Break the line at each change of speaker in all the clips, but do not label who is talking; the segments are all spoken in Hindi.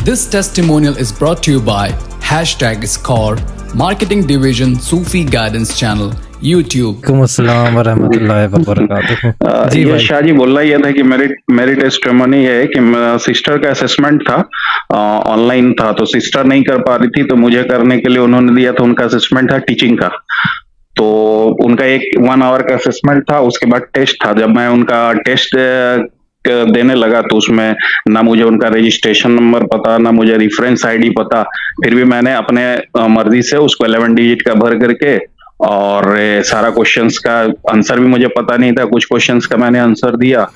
This testimonial is brought to you by #Score, Marketing Division, Sufi Guidance Channel, YouTube.
अस्सलाम वरहमतुल्लाहि वबरकातुहू। जी
ये शाह जी बोलना ये था कि मेरी टेस्टिमोनी है कि सिस्टर का असेसमेंट था, ऑनलाइन था, तो सिस्टर नहीं कर पा रही थी, तो मुझे करने के लिए उन्होंने दिया था। उनका असेसमेंट था टीचिंग का, तो उनका 1 आवर का असेसमेंट था। उसके बाद टेस्ट था। जब मैं उनका टेस्ट देने लगा तो उसमें ना मुझे उनका रजिस्ट्रेशन नंबर पता, ना मुझे रेफरेंस आईडी पता। फिर भी मैंने अपने मर्जी से उसको 11 डिजिट का भर करके, और सारा क्वेश्चंस का आंसर भी मुझे पता नहीं था, कुछ क्वेश्चंस का मैंने आंसर दिया,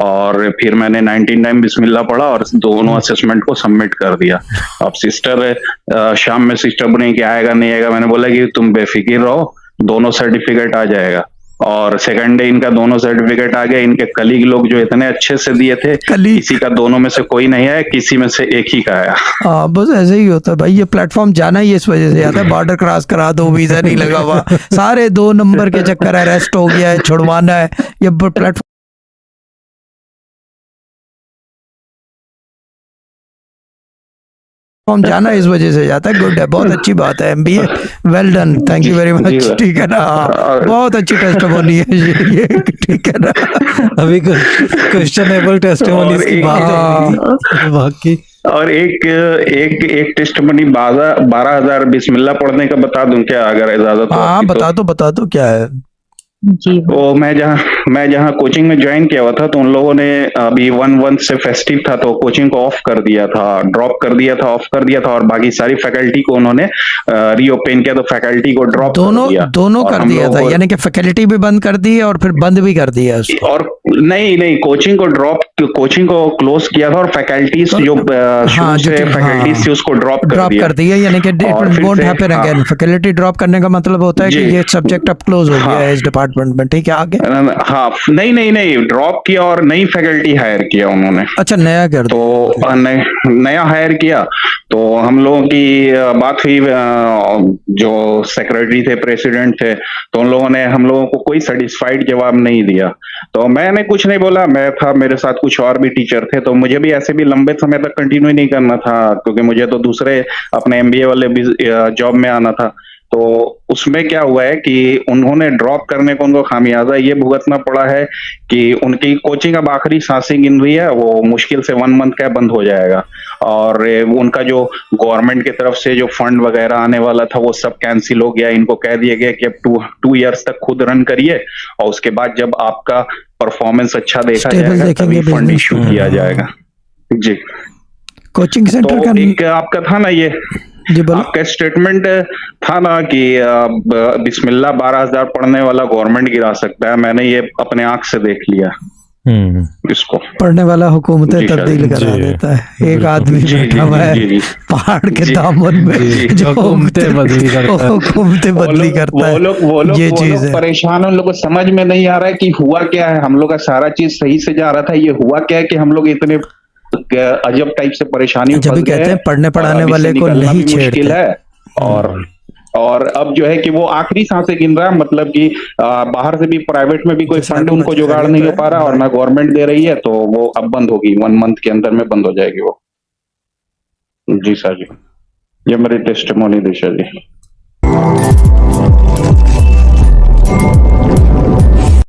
और फिर मैंने 19 टाइम बिस्मिल्लाह पढ़ा और दोनों असेसमेंट को सबमिट कर दिया। अब सिस्टर शाम में सिस्टर बोले कि आएगा नहीं आएगा। मैंने बोला कि तुम बेफिक्र रहो, दोनों सर्टिफिकेट आ जाएगा। और सेकंड डे इनका दोनों सर्टिफिकेट आ गया। इनके कलीग लोग जो इतने अच्छे से दिए थे, किसी का दोनों में से कोई नहीं आया, किसी में से एक ही का आया।
हाँ, बस ऐसे ही होता है भाई। ये प्लेटफॉर्म जाना ही इस वजह से आता है, बॉर्डर क्रॉस करा दो, वीजा नहीं लगा हुआ, सारे 2 नंबर के चक्कर, अरेस्ट हो गया है, छुड़वाना है। ये प्लेटफॉर्म जाना इस वजह से जाता है। गुड है, बहुत अच्छी बात है। MBA well done, thank you very much. ठीक है ना, बहुत अच्छी टेस्टिमोनी है ये, ठीक है ना।
अभी क्वेश्चनेबल टेस्टिमोनीज की बात है बाकी।
और एक टेस्टिमोनी 12,000 बिस्मिल्लाह पढ़ने का बता दूं क्या, अगर इजाजत हो?
हाँ, बता दो क्या है
जी।
तो मैं जहाँ कोचिंग में ज्वाइन किया हुआ था, तो उन लोगों ने अभी 1 से फेस्टिव था, तो कोचिंग को ऑफ कर दिया था, ऑफ कर दिया था, और बाकी सारी फैकल्टी को उन्होंने रीओपन किया, तो फैकल्टी को ड्रॉप
दोनों कर दिया था, यानी कि फैकल्टी भी बंद कर दी और फिर बंद भी कर दिया उसको। और
नहीं, कोचिंग को क्लोज किया था, और फैकल्टीज जो फैकल्टीज थी उसको ड्रॉप
कर दिया, यानी कि it won't happen again. Faculty drop करने का मतलब होता है कि ये सब्जेक्ट अब क्लोज हो गया है इस डिपार्टमेंट में, ठीक है। आगे
हाँ, नहीं, ड्रॉप किया और नई फैकल्टी हायर किया उन्होंने।
अच्छा, नया कर
तो नया हायर किया। तो हम लोगों की बात हुई, जो सेक्रेटरी थे, प्रेसिडेंट थे, तो उन लोगों ने हम लोगों को कोई सेटिस्फाइड जवाब नहीं दिया। तो मैंने कुछ नहीं बोला, मैं था, मेरे साथ कुछ और भी टीचर थे, तो मुझे भी ऐसे भी लंबे समय तक कंटिन्यू नहीं करना था, क्योंकि मुझे तो दूसरे अपने MBA वाले जॉब में आना था। तो उसमें क्या हुआ है कि उन्होंने ड्रॉप करने को उनको खामियाजा ये भुगतना पड़ा है कि उनकी कोचिंग अब आखिरी सांसें गिन रही है, वो मुश्किल से 1 मंथ का बंद हो जाएगा। और उनका जो गवर्नमेंट की तरफ से जो फंड वगैरह आने वाला था, वो सब कैंसिल हो गया। इनको कह दिया गया कि अब 2 इयर्स तक खुद रन करिए, और उसके बाद जब आपका परफॉर्मेंस अच्छा देखा जाएगा तभी फंड इश्यू किया जाएगा। जी,
कोचिंग सेंटर
तो
का
एक आपका था ना ये, आपका स्टेटमेंट था ना कि बिस्मिल्लाह 12,000 पढ़ने वाला गवर्नमेंट गिरा सकता है। मैंने ये अपने आंख से देख लिया। इसको
पढ़ने वाला हुकूमतें तब्दील करा देता है। एक आदमी बैठा हुआ है पहाड़ के दामन में, जो हुकूमतें बदली करता है।
वो लोग
ये चीज
परेशान, उन लोगों को समझ में नहीं आ रहा है कि हुआ क्या है। हम लोग का सारा चीज सही से जा रहा था, ये हुआ क्या है कि हम लोग इतने अजब टाइप से परेशानी
जब भी कहते हैं पढ़ने पढ़ाने वाले को नहीं
मुश्किल है। और अब जो है कि वो आखिरी सांसें गिन रहा है, मतलब कि बाहर से भी, प्राइवेट में भी कोई फंड उनको जुगाड़ नहीं हो पा रहा, और ना गवर्नमेंट दे रही है, तो वो अब बंद होगी, 1 मंथ के अंदर में बंद हो जाएगी वो। जी सर जी, ये मेरी टेस्टिमोनी थी सर जी।